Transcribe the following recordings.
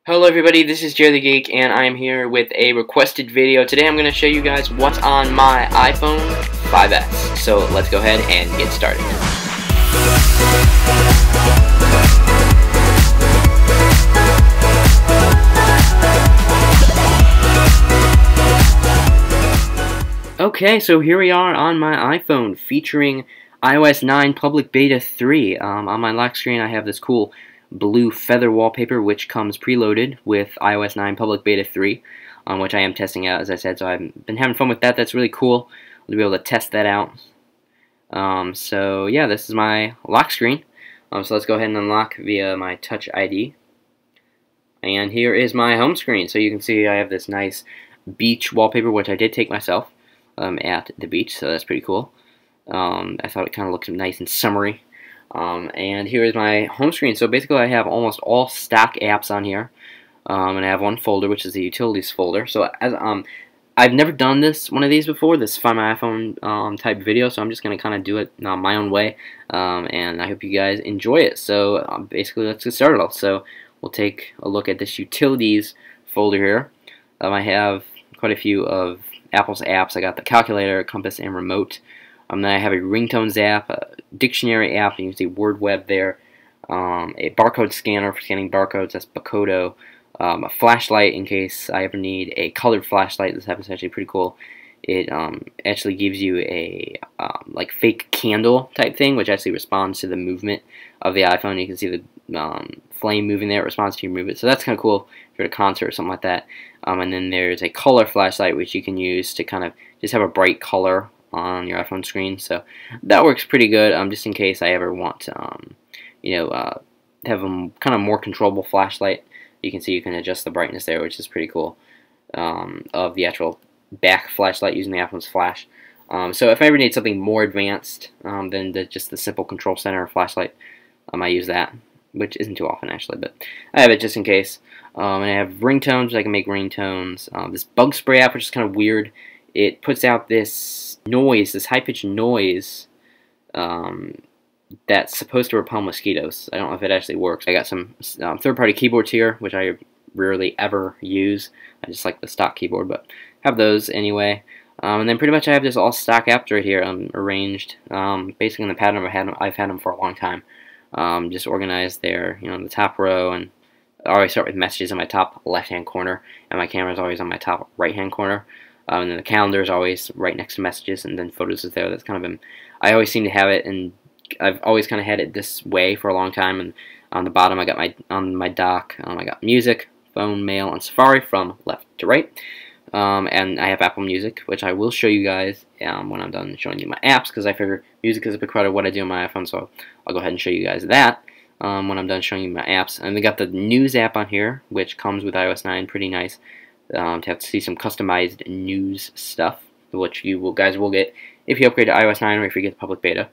Hello everybody, this is JerTheGeek and I'm here with a requested video. Today I'm going to show you guys what's on my iPhone 5S. So let's go ahead and get started. Okay, so here we are on my iPhone featuring iOS 9 Public Beta 3. On my lock screen I have this cool blue feather wallpaper which comes preloaded with iOS 9 Public Beta 3, which I am testing out, as I said, so I've been having fun with that. That's really cool to be able to test that out. So yeah, this is my lock screen. So let's go ahead and unlock via my Touch ID. And here is my home screen. So you can see I have this nice beach wallpaper, which I did take myself at the beach, so that's pretty cool. I thought it kind of looked nice and summery. And here is my home screen. So basically I have almost all stock apps on here, and I have one folder which is the utilities folder. So as I've never done one of these before, this Find My iPhone type video, so I'm just going to kind of do it my own way, and I hope you guys enjoy it. So basically let's get started. So we'll take a look at this utilities folder here. I have quite a few of Apple's apps. I got the calculator, compass, and remote. Then I have a ringtones app, a dictionary app, and you can see word web there, a barcode scanner for scanning barcodes, that's Bakodo, a flashlight in case I ever need a colored flashlight. This app is actually pretty cool. It actually gives you a like fake candle type thing, which actually responds to the movement of the iPhone. You can see the flame moving there. It responds to your movement, so that's kind of cool if you're at a concert or something like that. And then there's a color flashlight, which you can use to kind of just have a bright color on your iPhone screen, so that works pretty good. Just in case I ever want to, have a kind of more controllable flashlight. You can see you can adjust the brightness there, which is pretty cool. Of the actual back flashlight using the iPhone's flash. So if I ever need something more advanced than just the simple control center flashlight, I use that, which isn't too often actually, but I have it just in case. And I have ringtones, which I can make ringtones. This bug spray app, which is kind of weird. It puts out this noise, this high-pitched noise that's supposed to repel mosquitoes. I don't know if it actually works. I got some third-party keyboards here, which I rarely ever use. I just like the stock keyboard, but have those anyway. And then pretty much I have just all stock apps right here arranged, basically in the pattern I've had them for a long time. Just organized there, in the top row, and I always start with messages in my top left-hand corner, and my camera is always on my top right-hand corner. And then the calendar is always right next to messages, and then photos is there. That's kind of I always seem to have it, and I've always kind of had it this way for a long time. And on the bottom, I got on my dock, I got music, phone, mail, and Safari from left to right. And I have Apple Music, which I will show you guys when I'm done showing you my apps, because I figure music is a big part of what I do on my iPhone, so I'll go ahead and show you guys that when I'm done showing you my apps. And we got the news app on here, which comes with iOS 9, pretty nice. To have to see some customized news stuff, which you guys will get if you upgrade to iOS 9 or if you get the public beta.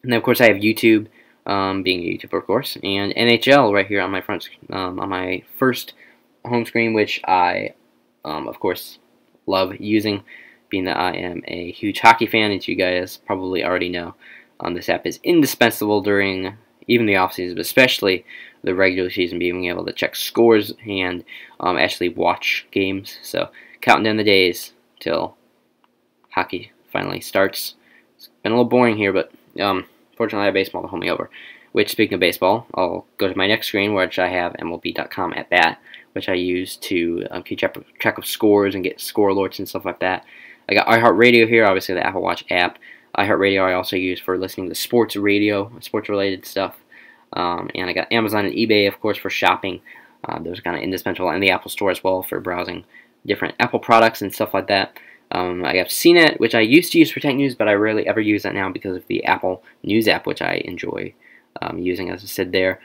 And then of course I have YouTube, being a YouTuber of course, and NHL right here on my on my first home screen, which I of course love using, being that I am a huge hockey fan, as you guys probably already know. This app is indispensable during even the off season, but especially the regular season, being able to check scores and actually watch games. So counting down the days till hockey finally starts. It's been a little boring here, but fortunately I have baseball to hold me over. Which, speaking of baseball, I'll go to my next screen, which I have MLB.com at bat, which I use to keep track of scores and get score alerts and stuff like that. I got iHeartRadio here, obviously the Apple Watch app. iHeartRadio I also use for listening to sports radio, sports-related stuff. And I got Amazon and eBay, of course, for shopping. Those are kind of indispensable, and the Apple Store as well for browsing different Apple products and stuff like that. I have CNET, which I used to use for tech news, but I rarely ever use that now because of the Apple News app, which I enjoy using, as I said there,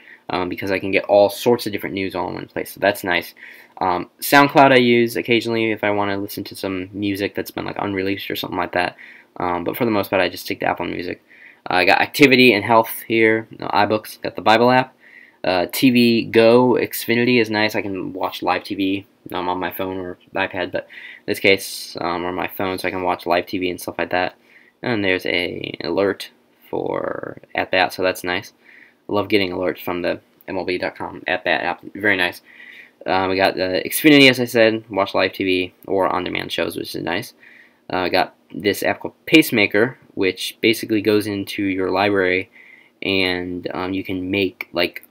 because I can get all sorts of different news all in one place, so that's nice. SoundCloud I use occasionally if I want to listen to some music that's been like unreleased or something like that. But for the most part, I just stick to Apple Music. I got Activity and Health here, iBooks, got the Bible app. TV Go, Xfinity is nice. I can watch live TV on my phone or iPad, but in this case, or my phone, so I can watch live TV and stuff like that. And there's an alert for at bat, so that's nice. I love getting alerts from the MLB.com at bat app, very nice. We got Xfinity, as I said, watch live TV or on-demand shows, which is nice. I got this app called Pacemaker, which basically goes into your library, and you can make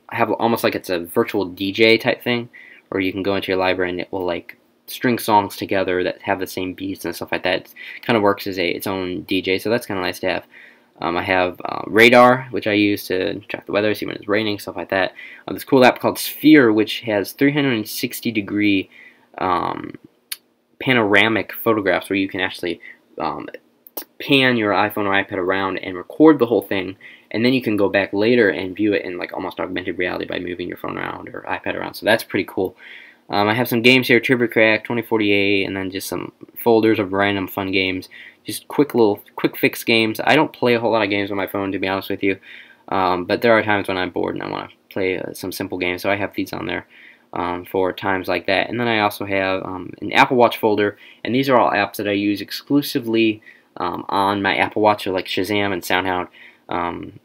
have almost like it's a virtual DJ type thing, or you can go into your library and it will like string songs together that have the same beats and stuff like that. It kind of works as its own DJ, so that's kind of nice to have. I have Radar, which I use to track the weather, see when it's raining, stuff like that. This cool app called Sphere, which has 360-degree panoramic photographs where you can actually pan your iPhone or iPad around and record the whole thing, and then you can go back later and view it in like almost augmented reality by moving your phone around or iPad around. So that's pretty cool. I have some games here, Trivia Crack, 2048, and then just some folders of random fun games. Just quick fix games. I don't play a whole lot of games on my phone, to be honest with you, but there are times when I'm bored and I want to play some simple games, so I have these on there for times like that. And then I also have an Apple Watch folder, and these are all apps that I use exclusively on my Apple Watch, so like Shazam and SoundHound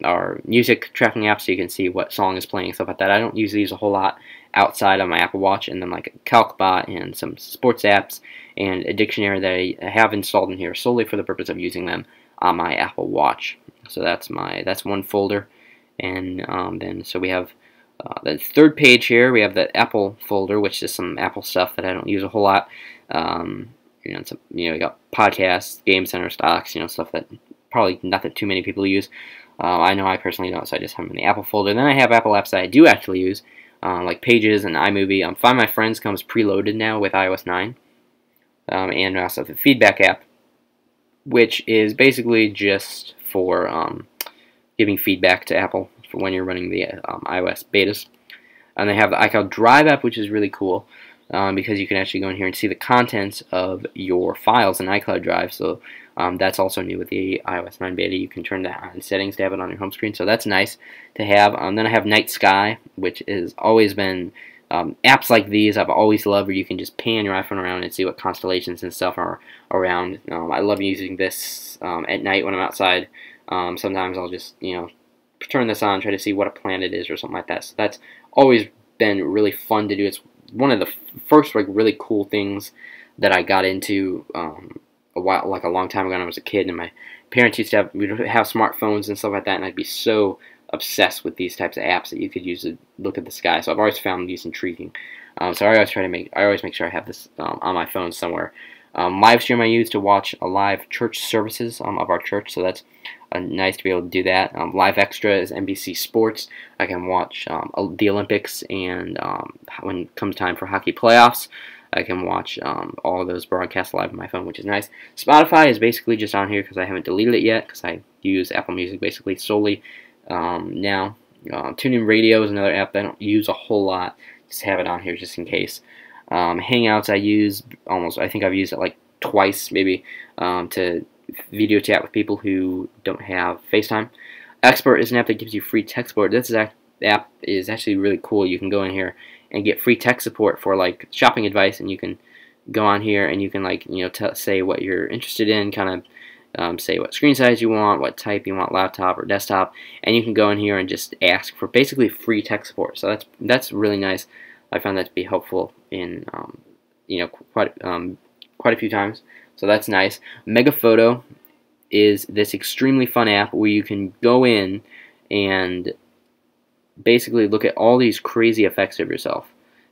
are music tracking apps, so you can see what song is playing, stuff like that. I don't use these a whole lot outside of my Apple Watch, and then like a CalcBot and some sports apps and a dictionary that I have installed in here solely for the purpose of using them on my Apple Watch. So that's one folder, and then so we have the third page here. We have the Apple folder, which is some Apple stuff that I don't use a whole lot. We got podcasts, Game Center, stocks, stuff that probably not that too many people use. I know I personally don't, so I just have them in the Apple folder. Then I have Apple apps that I do actually use, like Pages and iMovie. Find My Friends comes preloaded now with iOS 9. And I also have the Feedback app, which is basically just for giving feedback to Apple for when you're running the iOS betas. And they have the iCloud Drive app, which is really cool because you can actually go in here and see the contents of your files in iCloud Drive. So that's also new with the iOS 9 beta. You can turn that on in settings to have it on your home screen, so that's nice to have. Then I have Night Sky, which has always been apps like these I've always loved, where you can just pan your iPhone around and see what constellations and stuff are around. I love using this at night when I'm outside. Sometimes I'll just turn this on, try to see what a planet is or something like that. So that's always been really fun to do. It's one of the first really cool things that I got into a long time ago when I was a kid, and my parents used to we'd have smartphones and stuff like that, and I'd be so obsessed with these types of apps that you could use to look at the sky. So I've always found these intriguing. So I always make sure I have this on my phone somewhere. Livestream I use to watch live church services of our church, so that's nice to be able to do that. Live Extra is NBC Sports. I can watch the Olympics, and when it comes time for hockey playoffs, I can watch all of those broadcasts live on my phone, which is nice. Spotify is basically just on here because I haven't deleted it yet, because I use Apple Music basically solely now. TuneIn Radio is another app that I don't use a whole lot. Just have it on here just in case. Hangouts I use I think I've used it like twice maybe to video chat with people who don't have FaceTime. Expert is an app that gives you free tech support. This app is actually really cool. You can go in here and get free tech support for like shopping advice, and you can go on here and you can say what you're interested in, kind of say what screen size you want, what type you want, laptop or desktop, and you can go in here and just ask for basically free tech support. So that's really nice. I found that to be helpful in quite a few times. So that's nice. Megaphoto is this extremely fun app where you can go in and basically look at all these crazy effects of yourself.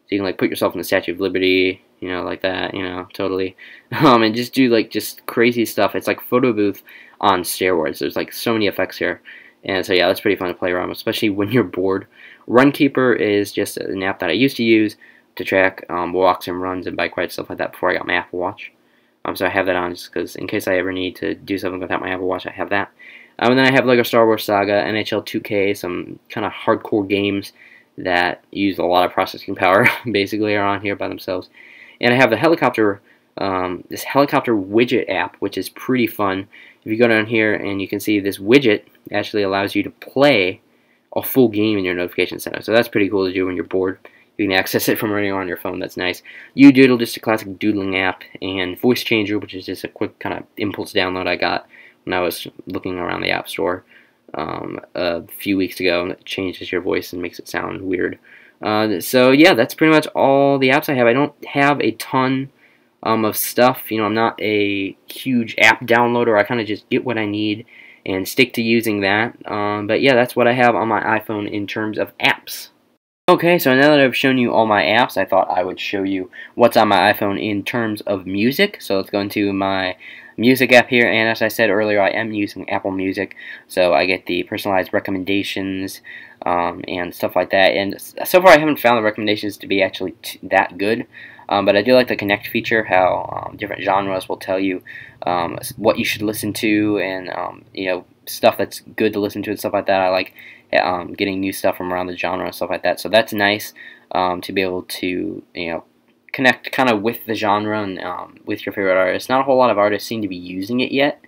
So you can like put yourself in the Statue of Liberty, like that, totally, and just do just crazy stuff. It's like photo booth on steroids. There's like so many effects here, and so yeah, that's pretty fun to play around with, especially when you're bored. Runkeeper is just an app that I used to use to track walks and runs and bike rides, stuff like that, before I got my Apple Watch. So I have that on just because in case I ever need to do something without my Apple Watch, I have that. And then I have Lego Star Wars Saga, NHL 2K, some kind of hardcore games that use a lot of processing power, basically, are on here by themselves. And I have the helicopter, this helicopter widget app, which is pretty fun. If you go down here and you can see this widget actually allows you to play a full game in your notification center. So that's pretty cool to do when you're bored. You can access it from anywhere on your phone. That's nice. UDoodle, just a classic doodling app, and Voice Changer, which is just a quick kind of impulse download I got when I was looking around the App Store a few weeks ago. It changes your voice and makes it sound weird. So yeah, that's pretty much all the apps I have. I don't have a ton of stuff. You know, I'm not a huge app downloader. I kind of just get what I need and stick to using that. But yeah, that's what I have on my iPhone in terms of apps. Okay, so now that I've shown you all my apps, I thought I would show you what's on my iPhone in terms of music. So let's go into my music app here, and as I said earlier, I am using Apple Music, so I get the personalized recommendations and stuff like that. And so far, I haven't found the recommendations to be actually that good, but I do like the Connect feature, how different genres will tell you what you should listen to, and you know, stuff that's good to listen to and stuff like that. I like getting new stuff from around the genre and stuff like that. So that's nice to be able to, you know, connect kind of with the genre and with your favorite artist. Not a whole lot of artists seem to be using it yet,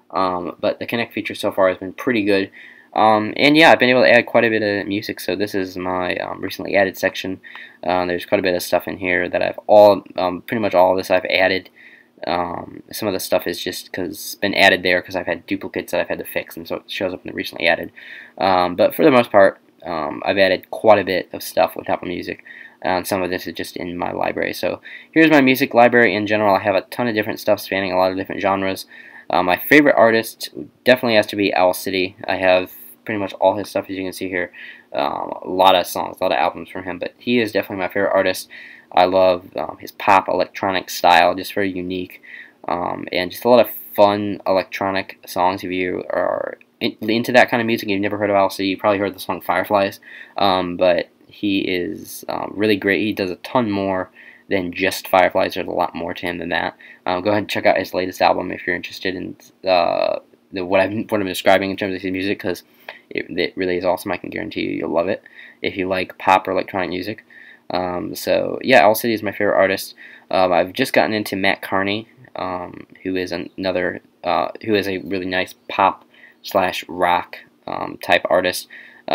but the Connect feature so far has been pretty good. And yeah, I've been able to add quite a bit of music. So this is my recently added section. There's quite a bit of stuff in here that I've pretty much all of this I've added. Some of the stuff is just because it's been added there because I've had duplicates that I've had to fix, and so it shows up in the recently added. But for the most part, I've added quite a bit of stuff with Apple Music, and some of this is just in my library. So here's my music library in general. I have a ton of different stuff spanning a lot of different genres. My favorite artist definitely has to be Owl City. I have pretty much all his stuff, as you can see here. A lot of songs, a lot of albums from him, but he is definitely my favorite artist. I love his pop electronic style, just very unique, and just a lot of fun electronic songs. If you are into that kind of music, you've never heard of Owl City, you probably heard the song Fireflies, but he is really great. He does a ton more than just Fireflies. There's a lot more to him than that. Go ahead and check out his latest album if you're interested in what I'm describing in terms of his music, because it really is awesome. I can guarantee you'll love it if you like pop or electronic music. So yeah, Owl City is my favorite artist. I've just gotten into Matt Carney, who is another who is a really nice pop / rock type artist.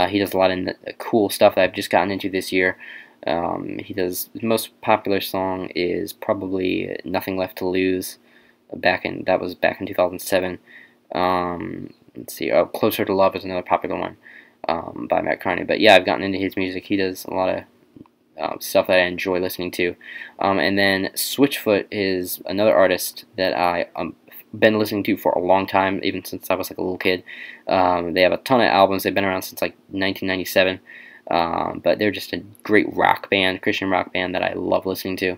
He does a lot of cool stuff that I've just gotten into this year. His most popular song is probably "Nothing Left to Lose." That was back in 2007. Let's see. "Closer to Love" is another popular one by Matt Carney. But yeah, I've gotten into his music. He does a lot of stuff that I enjoy listening to. And then Switchfoot is another artist that I been listening to for a long time, even since I was like a little kid. They have a ton of albums. They've been around since like 1997. But they're just a great rock band, Christian rock band that I love listening to.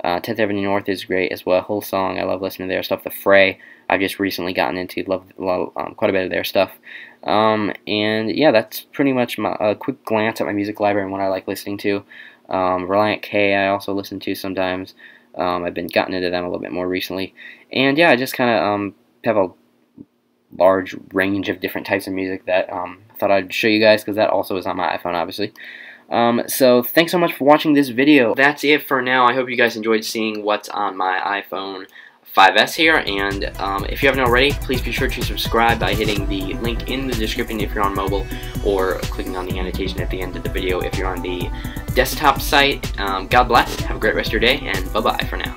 10th Avenue North is great as well. Whole song, I love listening to their stuff. The Fray, I've just recently gotten into, love quite a bit of their stuff. And yeah, that's pretty much a quick glance at my music library and what I like listening to. Reliant K I also listen to sometimes. I've been gotten into them a little bit more recently. And yeah, I just kind of have a large range of different types of music that I thought I'd show you guys, because that also is on my iPhone, obviously. So thanks so much for watching this video. That's it for now. I hope you guys enjoyed seeing what's on my iPhone 5S here, and if you haven't already, please be sure to subscribe by hitting the link in the description if you're on mobile, or clicking on the annotation at the end of the video if you're on the desktop site. God bless, have a great rest of your day, and bye-bye for now.